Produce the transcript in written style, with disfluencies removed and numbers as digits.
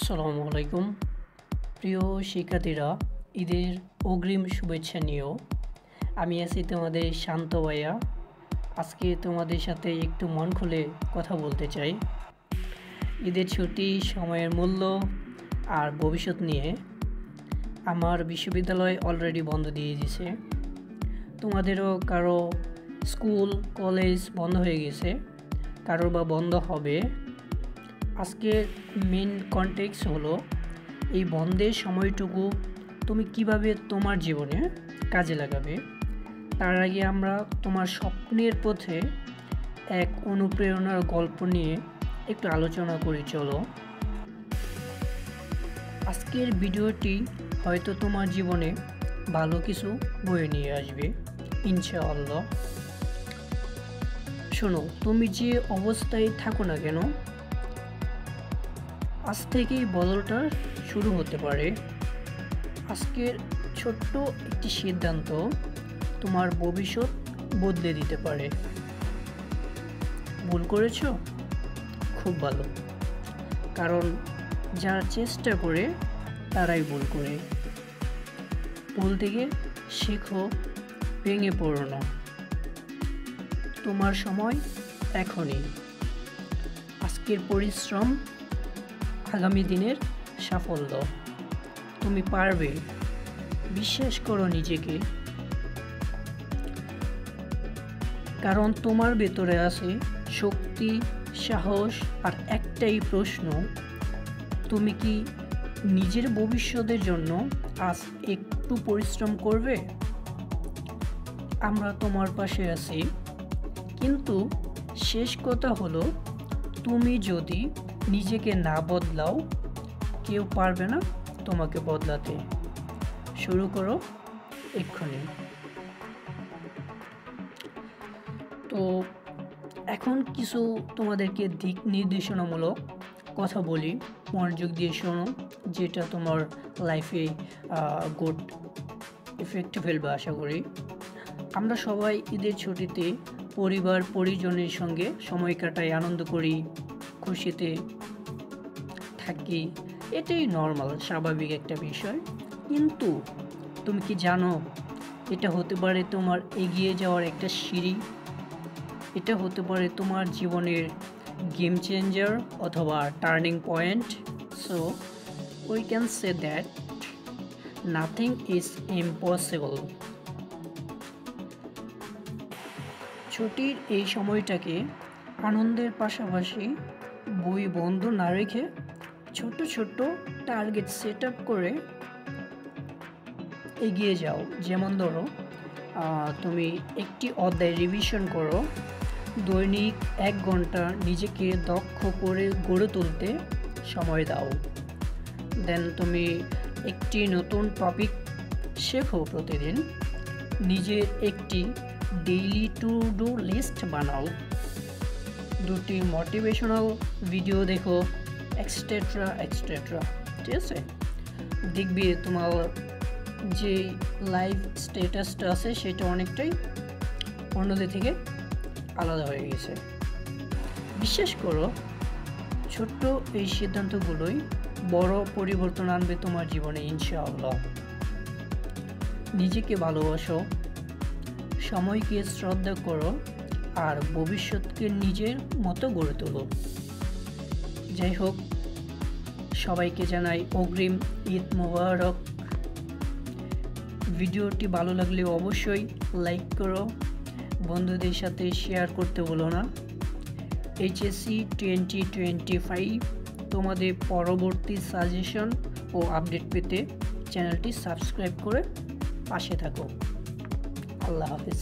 আসসালামু আলাইকুম প্রিয় শিক্ষার্থীরা, ঈদের অগ্রিম শুভেচ্ছা নিয়েও আমি আছি তোমাদের শান্ত ভাইয়া। আজকে তোমাদের সাথে একটু মন খুলে কথা বলতে চাই ঈদের ছুটি, সময়ের মূল্য আর ভবিষ্যৎ নিয়ে। আমার বিশ্ববিদ্যালয় অলরেডি বন্ধ দিয়ে দিয়েছে, তোমাদেরও কারো স্কুল কলেজ বন্ধ হয়ে গেছে, কারো বা বন্ধ হবে। আজকে মেন কনটেক্সট হলো এই বন্ধের সময়টুকু তুমি কিভাবে তোমার জীবনে কাজে লাগাবে। তার আগে আমরা তোমার স্বপ্নের পথে এক অনুপ্রেরণার গল্প নিয়ে একটু আলোচনা করি। চলো, আজকের ভিডিওটি হয়তো তোমার জীবনে ভালো কিছু বয়ে নিয়ে আসবে ইনশাআল্লাহ। শোনো, তুমি যে অবস্থায় থাকো না কেন, আজ থেকেই বদলটা শুরু হতে পারে। আজকের ছোট্ট একটি সিদ্ধান্ত তোমার ভবিষ্যৎ বদলে দিতে পারে। ভুল করেছ? খুব ভালো, কারণ যারা চেষ্টা করে তারাই ভুল করে। ভুল থেকে শেখো, ভেঙে পড়ো না। তোমার সময় এখনই। আজকের পরিশ্রম আগামী দিনের সাফল্য। তুমি পারবে, বিশ্বাস করো নিজেকে, কারণ তোমার ভেতরে আছে শক্তি, সাহস আর একটাই প্রশ্ন, তুমি কি নিজের ভবিষ্যতের জন্য আজ একটু পরিশ্রম করবে? আমরা তোমার পাশে আছি, কিন্তু শেষ কথা হলো, তুমি যদি নিজেকে না বদলাও, কেউ পারবে না তোমাকে বদলাতে। শুরু করো এক্ষুনি। তো এখন কিছু তোমাদেরকে দিক নির্দেশনামূলক কথা বলি, মনোযোগ দিয়ে শোনো, যেটা তোমার লাইফে গুড ইফেক্ট ফেলবে আশা করি। আমরা সবাই ঈদের ছুটিতে পরিবার পরিজনের সঙ্গে সময় কাটাই, আনন্দ করি, খুশিতে থাকি, এটাই নর্মাল স্বাভাবিক একটা বিষয়। কিন্তু তুমি কি জানো, এটা হতে পারে তোমার এগিয়ে যাওয়ার একটা সিঁড়ি, এটা হতে পারে তোমার জীবনের গেম চেঞ্জার অথবা turning point. So we can say that nothing is impossible. ছুটির এই সময়টাকে আনন্দের পাশাপাশি বই বন্ধ না রেখে ছোট ছোট টার্গেট সেট আপ করে এগিয়ে যাও। যেমন ধরো, তুমি একটি অধ্যায় রিভিশন করো, দৈনিক 1 ঘন্টা নিজেকে দক্ষ করে গড়ে তুলতে সময় দাও। দেন তুমি একটি নতুন টপিক শেখো প্রতিদিন, নিজের একটি ডেইলি টু ডু লিস্ট বানাও, 2টি মোটিভেশনাল ভিডিও দেখো, এক্সট্রা এক্সট্রা। ঠিক আছে, দেখবি তোমার যে লাইফ স্ট্যাটাসটা আছে সেটা অনেকটাই অন্যদের থেকে আলাদা হয়ে গেছে। বিশ্বাস করো, ছোট্ট এই সিদ্ধান্তগুলোই বড় পরিবর্তন আনবে তোমার জীবনে ইনশাআল্লাহ। নিজেকে ভালোবাসো, সময়কে শ্রদ্ধা করো আর ভবিষ্যৎকে নিজের মতো গড়ে তোলো। যাই হোক, সবাইকে জানাই অগ্রিম ঈদ মোবারক। ভিডিওটি ভালো লাগলে অবশ্যই লাইক করো, বন্ধুদের সাথে শেয়ার করতে ভুলো না। এইচএসসি 2025 তোমাদের পরবর্তী সাজেশন ও আপডেট পেতে চ্যানেলটি সাবস্ক্রাইব করে পাশে থাকো। আল্লাহ হাফেজ।